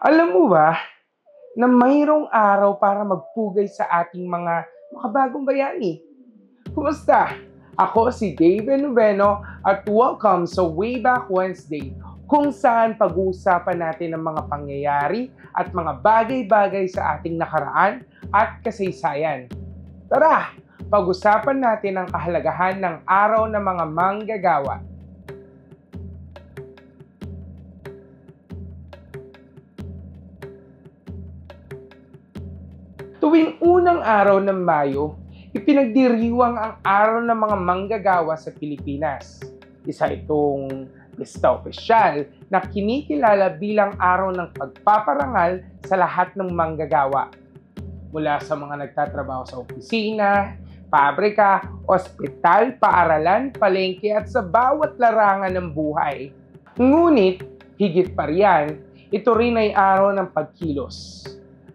Alam mo ba na mayroong araw para magpugay sa ating mga makabagong bayani? Kumusta? Ako si David Noveno at welcome sa Wayback Wednesday, kung saan pag-uusapan natin ang mga pangyayari at mga bagay-bagay sa ating nakaraan at kasaysayan. Tara, pag-usapan natin ang kahalagahan ng araw ng mga manggagawa. Tuwing unang araw ng Mayo, ipinagdiriwang ang araw ng mga manggagawa sa Pilipinas. Isa itong lista opisyal na kinikilala bilang araw ng pagpaparangal sa lahat ng manggagawa. Mula sa mga nagtatrabaho sa opisina, pabrika, ospital, paaralan, palengke at sa bawat larangan ng buhay. Ngunit, higit pa riyan, ito rin ay araw ng pagkilos.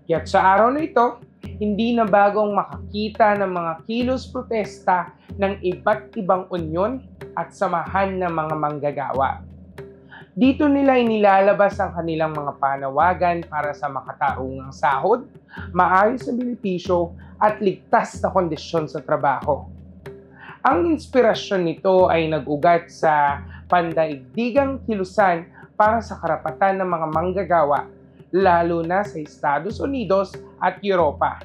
Kaya't sa araw na ito, hindi na bagong makakita ng mga kilos protesta ng iba't ibang unyon at samahan ng mga manggagawa. Dito nila inilalabas ang kanilang mga panawagan para sa makatarungang sahod, maayos na benepisyo at ligtas na kondisyon sa trabaho. Ang inspirasyon nito ay nag-ugat sa pandaigdigang kilusan para sa karapatan ng mga manggagawa, lalo na sa Estados Unidos at Europa,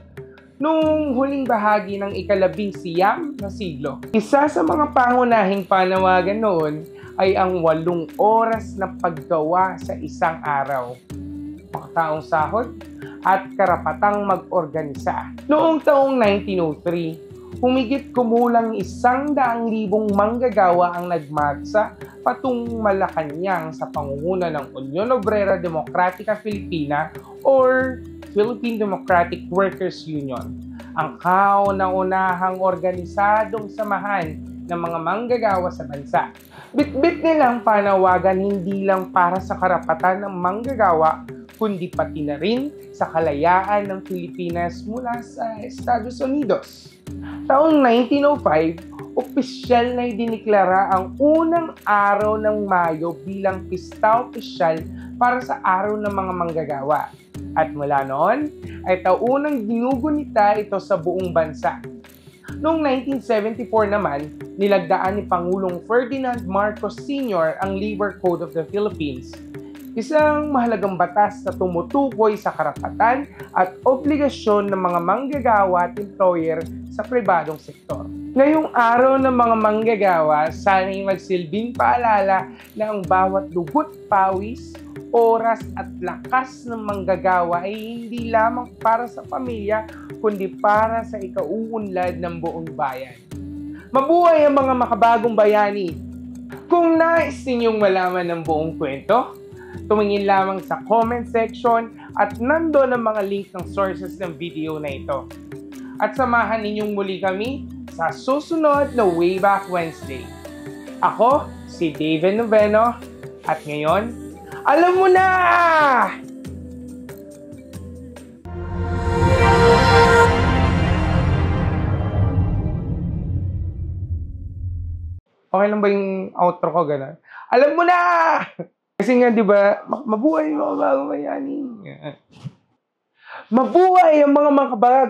noong huling bahagi ng ika-19 na siglo. Isa sa mga pangunahing panawagan noon ay ang 8 oras na paggawa sa isang araw, makataong sahod at karapatang mag-organisa. Noong taong 1903, humigit kumulang 100,000 manggagawa ang nagmarsa patungong Malacanang sa pangunguna ng Union Obrera Demokratika Filipina or Philippine Democratic Workers Union, ang kauna-unahang organisadong samahan ng mga manggagawa sa bansa. Bitbit nilang panawagan hindi lang para sa karapatan ng manggagawa, kundi pati na rin sa kalayaan ng Pilipinas mula sa Estados Unidos. Taong 1905, opisyal na idiniklara ang unang araw ng Mayo bilang pista opisyal para sa araw ng mga manggagawa. At mula noon, ay taunang ginugunita ito sa buong bansa. Noong 1974 naman, nilagdaan ni Pangulong Ferdinand Marcos Sr. ang Labor Code of the Philippines, isang mahalagang batas na tumutukoy sa karapatan at obligasyon ng mga manggagawa at employer sa pribadong sektor. Ngayong araw ng mga manggagawa, sana'y magsilbing paalala na ang bawat dugot, pawis, oras at lakas ng manggagawa ay hindi lamang para sa pamilya, kundi para sa ikauunlad ng buong bayan. Mabuhay ang mga makabagong bayani! Kung nais ninyong malaman ng buong kwento, tumingin lamang sa comment section at nandoon ang mga link ng sources ng video na ito. At samahan ninyong muli kami sa susunod na Wayback Wednesday. Ako, si David Noveno, at ngayon, alam mo na! Okay lang ba yung outro ko, gano'n? Alam mo na! Kasi nga, di ba, mabuhay yung mga bagong bayani. Mabuhay ang mga makabag.